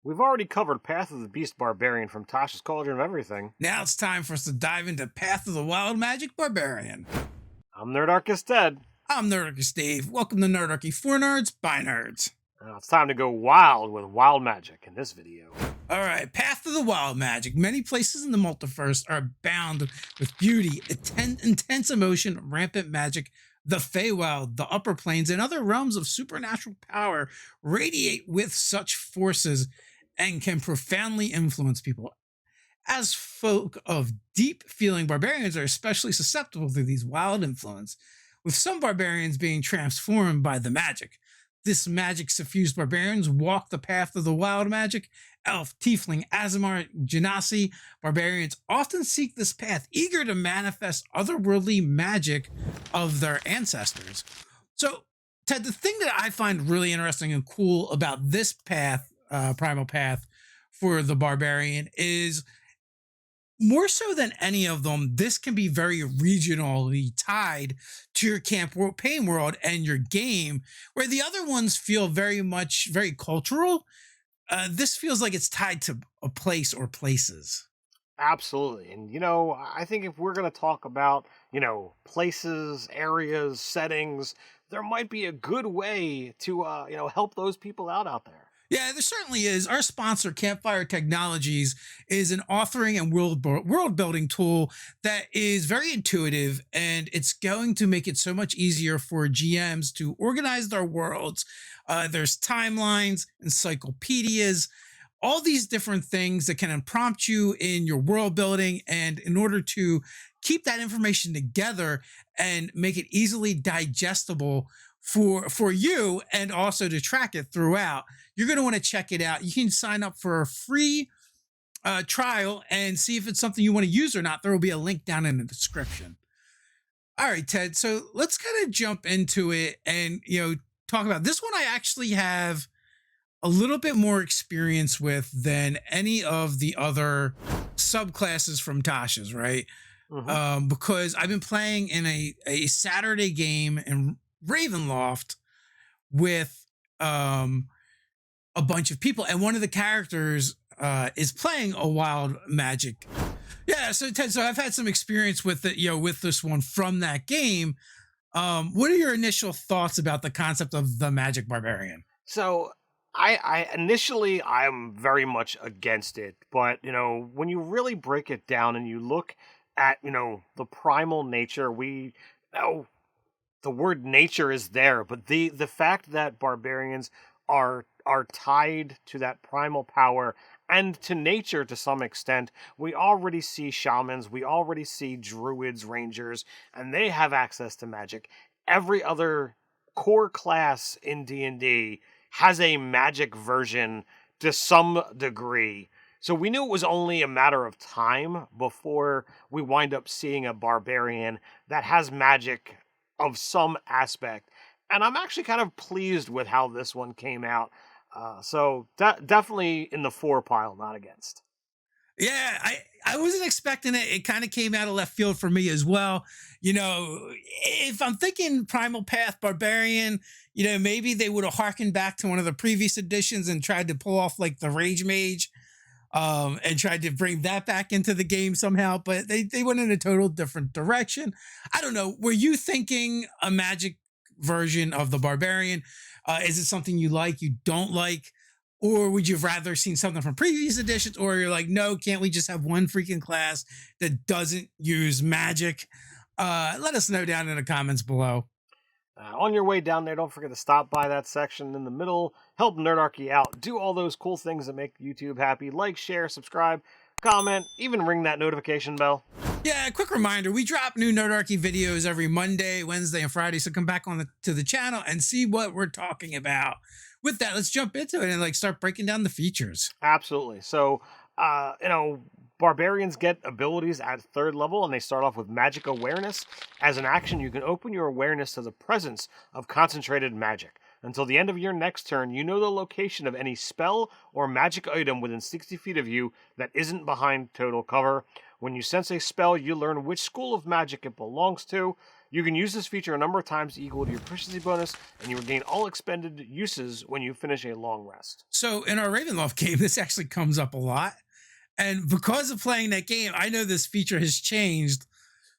We've already covered Path of the Beast Barbarian from Tasha's Cauldron of Everything. Now it's time for us to dive into Path of the Wild Magic Barbarian. I'm Nerdarchy Ted. I'm Nerdarchy Steve. Welcome to Nerdarchy for Nerds by Nerds. Now it's time to go wild with wild magic in this video. All right, Path of the Wild Magic. Many places in the multiverse are bound with beauty, intense emotion, rampant magic. The Feywild, the upper planes, and other realms of supernatural power radiate with such forces and can profoundly influence people. As folk of deep-feeling barbarians are especially susceptible to these wild influence, with some barbarians being transformed by the magic. This magic-suffused barbarians walk the path of the wild magic. Elf, tiefling, Aasimar, genasi barbarians often seek this path, eager to manifest otherworldly magic of their ancestors. So, Ted, the thing that I find really interesting and cool about this path, primal path for the barbarian, is more so than any of them, this can be very regionally tied to your campaign world and your game, where the other ones feel very cultural. This feels like it's tied to a place or places. Absolutely. And, I think if we're going to talk about, places, areas, settings, there might be a good way to, help those people out there. Yeah, there certainly is. Our sponsor, Campfire Technologies, is an authoring and world building tool that is very intuitive, and it's going to make it so much easier for GMs to organize their worlds. There's timelines, encyclopedias, all these different things that can prompt you in your world building, and in order to keep that information together and make it easily digestible for you, and also to track it throughout, you're going to want to check it out. You can sign up for a free trial and see if it's something you want to use or not. There will be a link down in the description. All right, Ted. So let's kind of jump into it and, talk about this one. I actually have a little bit more experience with than any of the other subclasses from Tasha's, right? Mm-hmm. Because I've been playing in a Saturday game in Ravenloft with a bunch of people, and one of the characters is playing a wild magic. Yeah, so Ted, so I've had some experience with it, with this one from that game. What are your initial thoughts about the concept of the magic barbarian? So I initially I'm very much against it, but when you really break it down and you look at the primal nature, we know the word nature is there, but the fact that barbarians are tied to that primal power and to nature to some extent. We already see shamans, we already see druids, rangers, and they have access to magic. Every other core class in D&D has a magic version to some degree. So we knew it was only a matter of time before we wind up seeing a barbarian that has magic of some aspect. And I'm actually kind of pleased with how this one came out. So definitely in the for pile, not against. Yeah, I wasn't expecting it. It kind of came out of left field for me as well. If I'm thinking Primal Path Barbarian, maybe they would have harkened back to one of the previous editions and tried to pull off like the Rage Mage, and tried to bring that back into the game somehow, but they went in a total different direction. I don't know. Were you thinking a magic version of the Barbarian? Is it something you like, you don't like? Or would you have rather seen something from previous editions? Or you're like, no, can't we just have one freaking class that doesn't use magic? Let us know down in the comments below. On your way down there, don't forget to stop by that section in the middle. Help Nerdarchy out. Do all those cool things that make YouTube happy. Like, share, subscribe, comment, even ring that notification bell. Yeah, a quick reminder, we drop new Nerdarchy videos every Monday, Wednesday, and Friday, so come back to the channel and see what we're talking about. With that, let's jump into it and start breaking down the features. Absolutely. So, barbarians get abilities at 3rd level, and they start off with magic awareness. As an action, you can open your awareness to the presence of concentrated magic. Until the end of your next turn, you know the location of any spell or magic item within 60 feet of you that isn't behind total cover. When you sense a spell, you learn which school of magic it belongs to. You can use this feature a number of times equal to your proficiency bonus, and you regain all expended uses when you finish a long rest. So in our Ravenloft game, this actually comes up a lot. And because of playing that game, I know this feature has changed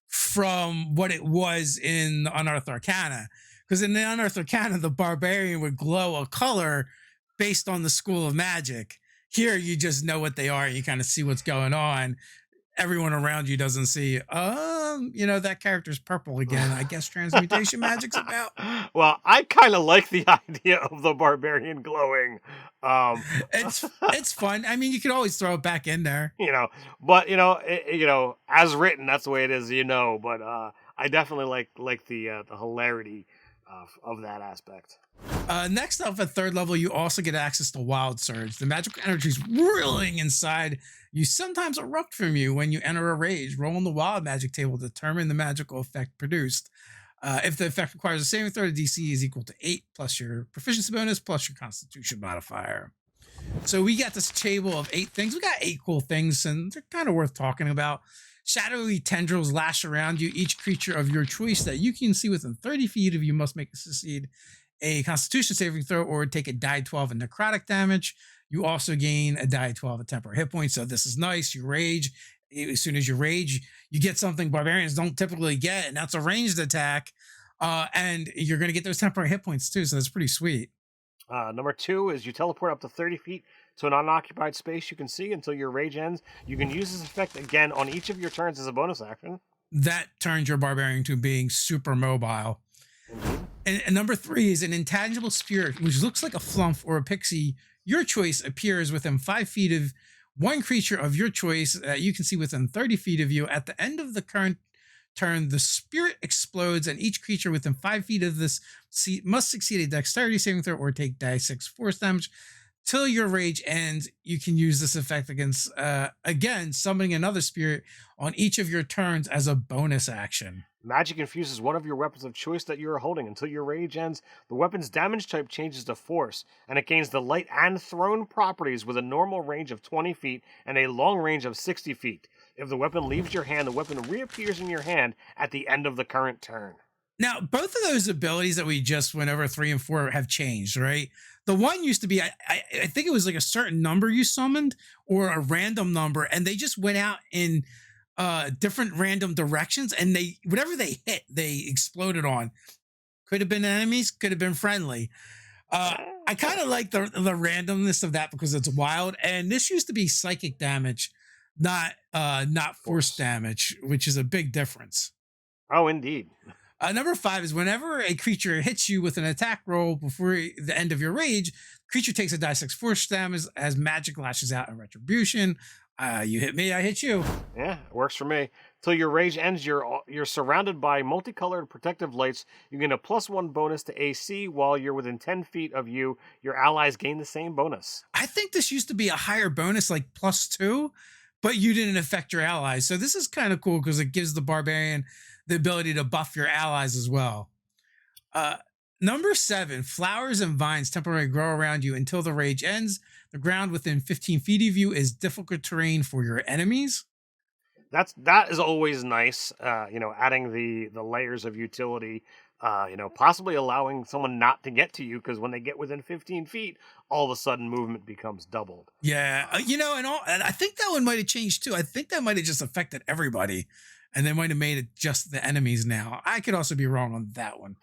from what it was in Unearthed Arcana. Because in the Unearthed Arcana, the barbarian would glow a color based on the school of magic. Here, you just know what they are. You kind of see what's going on. Everyone around you doesn't see, that character's purple again. I guess transmutation magic's about. Well, I kind of like the idea of the barbarian glowing. It's fun. I mean, you can always throw it back in there. But as written, that's the way it is. But I definitely like the hilarity of that aspect. Next up at third level, you also get access to Wild Surge. The magical energy is whirling inside you, sometimes erupt from you when you enter a rage. Roll on the wild magic table to determine the magical effect produced. If the effect requires a saving throw, the DC is equal to 8 plus your proficiency bonus plus your constitution modifier. So we got this table of 8 things. We got 8 cool things, and they're kind of worth talking about. Shadowy tendrils lash around you. Each creature of your choice that you can see within 30 feet of you must make a succeed a constitution saving throw or take a die 12 in necrotic damage. You also gain a die 12 of temporary hit points. So this is nice. You rage. As soon as you rage, you get something barbarians don't typically get, and that's a ranged attack. And you're going to get those temporary hit points too. So that's pretty sweet. Number 2 is you teleport up to 30 feet to an unoccupied space you can see until your rage ends. You can use this effect again on each of your turns as a bonus action. That turns your barbarian to being super mobile. And number 3 is an intangible spirit, which looks like a flump or a pixie. Your choice appears within 5 feet of one creature of your choice that you can see within 30 feet of you. At the end of the current turn, the spirit explodes, and each creature within 5 feet of this must succeed a dexterity saving throw or take die 6 force damage. Till your rage ends, you can use this effect against, again, summoning another spirit on each of your turns as a bonus action. Magic infuses one of your weapons of choice that you are holding. Until your rage ends, the weapon's damage type changes to force, and it gains the light and thrown properties with a normal range of 20 feet and a long range of 60 feet. If the weapon leaves your hand, the weapon reappears in your hand at the end of the current turn. Now, both of those abilities that we just went over, 3 and 4, have changed, right? The one used to be, I think it was like a certain number you summoned or a random number, and they just went out in different random directions, and whatever they hit, they exploded on. Could have been enemies, could have been friendly. I kind of like the randomness of that because it's wild, and this used to be psychic damage, not force damage, which is a big difference. Oh, indeed. Number 5 is whenever a creature hits you with an attack roll before the end of your rage, creature takes a die 6 force damage as magic lashes out in retribution. You hit me, I hit you. Yeah, it works for me. Till your rage ends, you're surrounded by multicolored protective lights. You gain a +1 bonus to AC while you're within 10 feet of you. Your allies gain the same bonus. I think this used to be a higher bonus, like +2, but you didn't affect your allies. So this is kind of cool because it gives the barbarian the ability to buff your allies as well. Number 7, flowers and vines temporarily grow around you until the rage ends. The ground within 15 feet of you is difficult terrain for your enemies. That is always nice. Adding the layers of utility. Possibly allowing someone not to get to you because when they get within 15 feet, all of a sudden movement becomes doubled. Yeah, and I think that one might have changed too. I think that might have just affected everybody, and they might have made it just the enemies now. I could also be wrong on that one.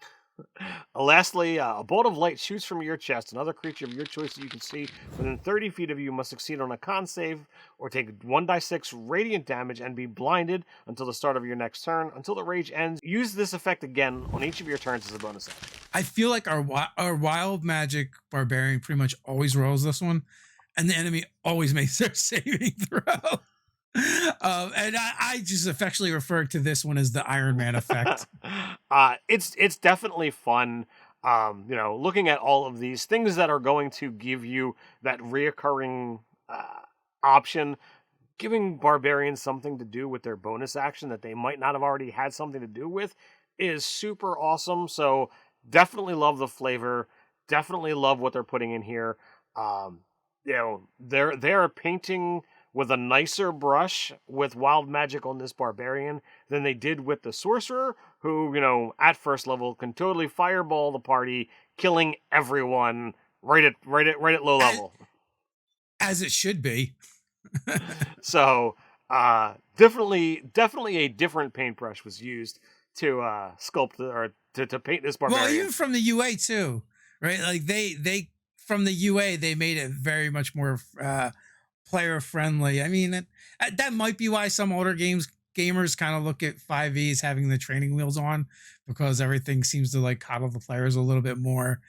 Lastly, a bolt of light shoots from your chest. Another creature of your choice that you can see within 30 feet of you must succeed on a con save or take 1d6 radiant damage and be blinded until the start of your next turn. Until the rage ends, use this effect again on each of your turns as a bonus action. I feel like our wild magic barbarian pretty much always rolls this one, and the enemy always makes their saving throw. And I just affectionately refer to this one as the Iron Man effect. It's definitely fun. Looking at all of these things that are going to give you that reoccurring option, giving barbarians something to do with their bonus action that they might not have already had something to do with is super awesome. So definitely love the flavor. Definitely love what they're putting in here. They're painting with a nicer brush with wild magic on this barbarian than they did with the sorcerer, who, at first level can totally fireball the party, killing everyone right at low level. As it should be. So, definitely a different paintbrush was used to sculpt or to paint this barbarian. Well, even from the UA too, right? Like they from the UA they made it very much more player friendly. I mean, that might be why some older gamers kind of look at 5e as having the training wheels on, because everything seems to like coddle the players a little bit more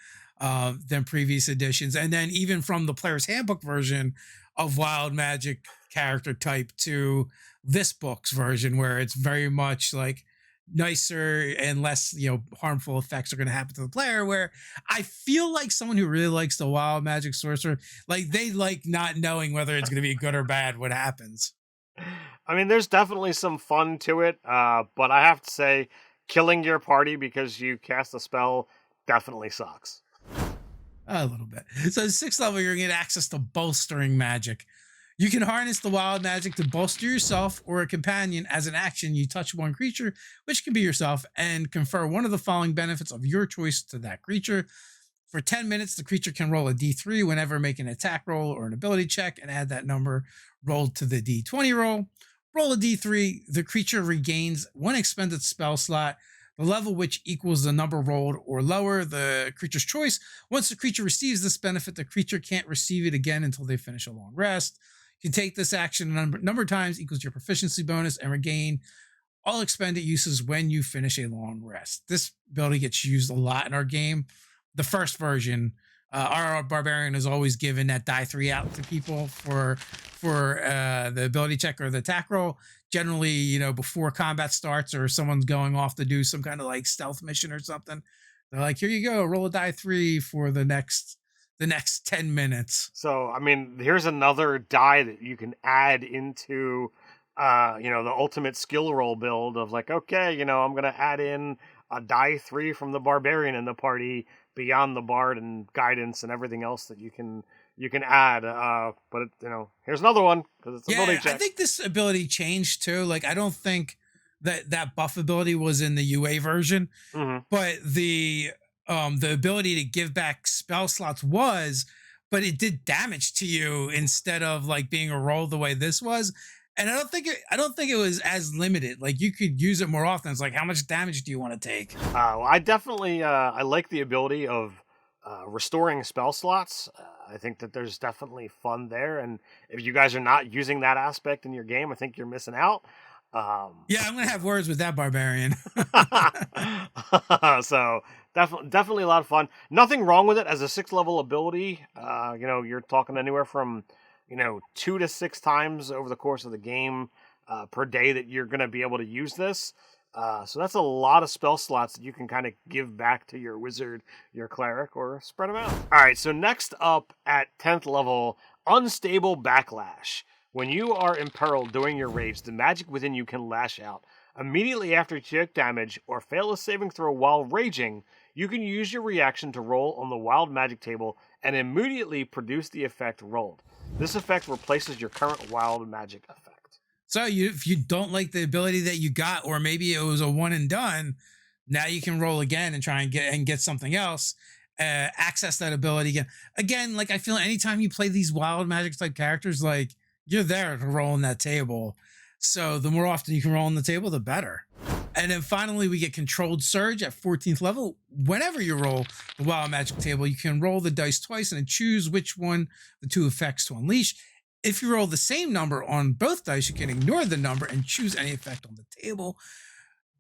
than previous editions. And then even from the player's handbook version of Wild Magic character type to this book's version, where it's very much like nicer and less, harmful effects are going to happen to the player, where I feel like someone who really likes the Wild Magic sorcerer, like they like not knowing whether it's going to be good or bad what happens. I mean, there's definitely some fun to it, but I have to say, killing your party because you cast a spell definitely sucks. A little bit. So 6th level, you're going to get access to bolstering magic. You can harness the wild magic to bolster yourself or a companion. As an action, you touch one creature, which can be yourself, and confer one of the following benefits of your choice to that creature. For 10 minutes, the creature can roll a d3 whenever making an attack roll or an ability check, and add that number rolled to the d20 roll. Roll a d3. The creature regains one expended spell slot, the level which equals the number rolled or lower, the creature's choice. Once the creature receives this benefit, the creature can't receive it again until they finish a long rest. You can take this action a number of times equals your proficiency bonus and regain all expended uses when you finish a long rest. This ability gets used a lot in our game. The first version, our barbarian is always given that die 3 out to people for the ability check or the attack roll. Generally, before combat starts or someone's going off to do some kind of like stealth mission or something, they're like, here you go, roll a die 3 for the next 10 minutes. So, I mean, here's another die that you can add into, the ultimate skill roll build of like, okay, I'm going to add in a die 3 from the barbarian in the party beyond the bard and guidance and everything else that you can add. But here's another one because it's ability check. I think this ability changed too. Like, I don't think that buff ability was in the UA version, but the ability to give back spell slots was, but it did damage to you instead of like being a roll the way this was. And I don't think it was as limited. Like, you could use it more often. It's like, how much damage do you want to take? Well, I definitely I like the ability of restoring spell slots. I think that there's definitely fun there, and if you guys are not using that aspect in your game, I think you're missing out. Yeah, I'm gonna have words with that barbarian. So definitely a lot of fun. Nothing wrong with it as a 6th level ability. You're talking anywhere from 2 to 6 times over the course of the game per day that you're going to be able to use this. So that's a lot of spell slots that you can kind of give back to your wizard, your cleric, or spread them out. All right, so next up at 10th level, Unstable Backlash. When you are imperiled during your rage, the magic within you can lash out. Immediately after you take damage or fail a saving throw while raging, you can use your reaction to roll on the wild magic table and immediately produce the effect rolled. This effect replaces your current wild magic effect. So if you don't like the ability that you got, or maybe it was a one and done, now you can roll again and try and get something else. Access that ability again. Again, like, I feel anytime you play these wild magic type characters, like, you're there to roll on that table. So the more often you can roll on the table, the better. And then finally, we get Controlled Surge at 14th level. Whenever you roll the wild magic table, you can roll the dice twice and choose which one the 2 effects to unleash. If you roll the same number on both dice, you can ignore the number and choose any effect on the table.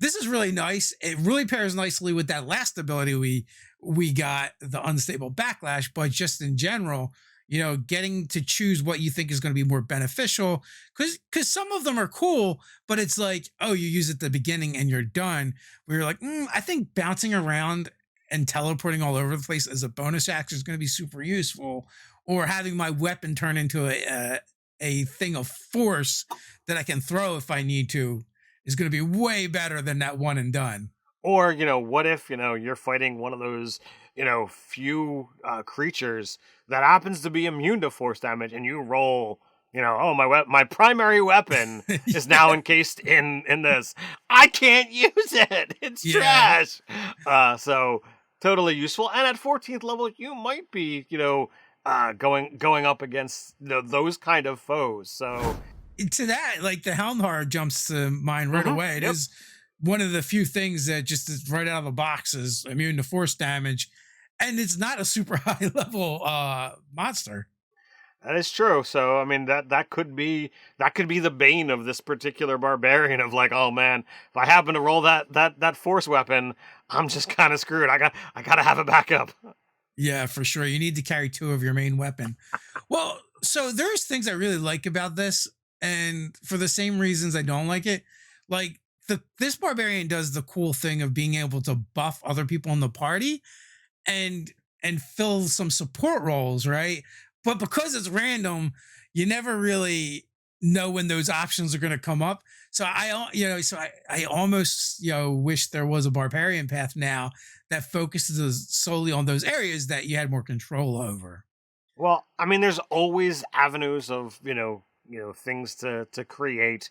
This is really nice. It really pairs nicely with that last ability we got, the Unstable Backlash, but just in general, getting to choose what you think is going to be more beneficial, because some of them are cool, but it's like, oh, you use it at the beginning and you're done. Where you're like, I think bouncing around and teleporting all over the place as a bonus action is going to be super useful, or having my weapon turn into a thing of force that I can throw if I need to is going to be way better than that one and done. Or, what if, you're fighting one of those, few creatures that happens to be immune to force damage, and you roll Oh, my primary weapon is now encased in this. I can't use it. It's trash. So totally useful. And at 14th level, you might be, going up against those kind of foes. So to that, like the Helmhar jumps to mind right away. It is one of the few things that just is right out of the box is immune to force damage, and it's not a super high level monster. That is true. So I mean that could be the bane of this particular barbarian of like, oh man, if I happen to roll that force weapon, I'm just kind of screwed. I gotta have a backup. Yeah, for sure. You need to carry 2 of your main weapon. Well, so there's things I really like about this, and for the same reasons I don't like it. Like this barbarian does the cool thing of being able to buff other people in the party and fill some support roles, right? But because it's random, you never really know when those options are going to come up. So I almost wish there was a barbarian path now that focuses solely on those areas that you had more control over. Well, I mean, there's always avenues of things to create.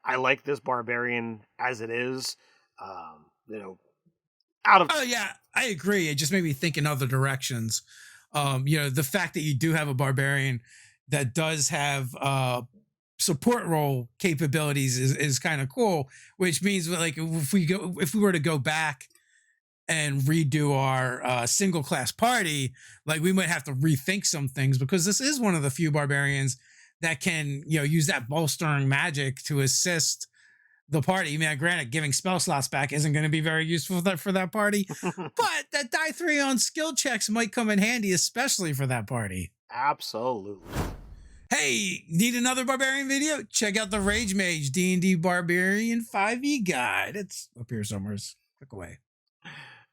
I like this barbarian as it is. Out of Oh yeah, I agree. It just made me think in other directions. The fact that you do have a barbarian that does have support role capabilities is kind of cool, which means like if we were to go back and redo our single class party, like we might have to rethink some things, because this is one of the few barbarians that can use that bolstering magic to assist the party. I mean, granted, giving spell slots back isn't going to be very useful for that party, but that die 3 on skill checks might come in handy, especially for that party. Absolutely. Hey, need another barbarian video? Check out the Rage Mage D&D Barbarian 5e guide. It's up here somewhere. Click away.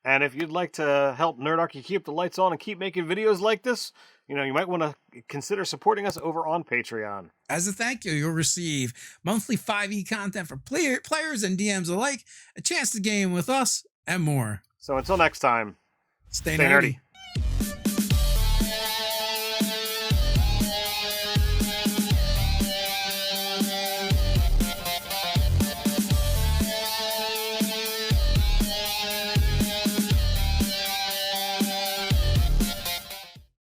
And if you'd like to help Nerdarchy keep the lights on and keep making videos like this, you might want to consider supporting us over on Patreon. As a thank you, you'll receive monthly 5e content for players and DMs alike, a chance to game with us, and more. So until next time, stay nerdy.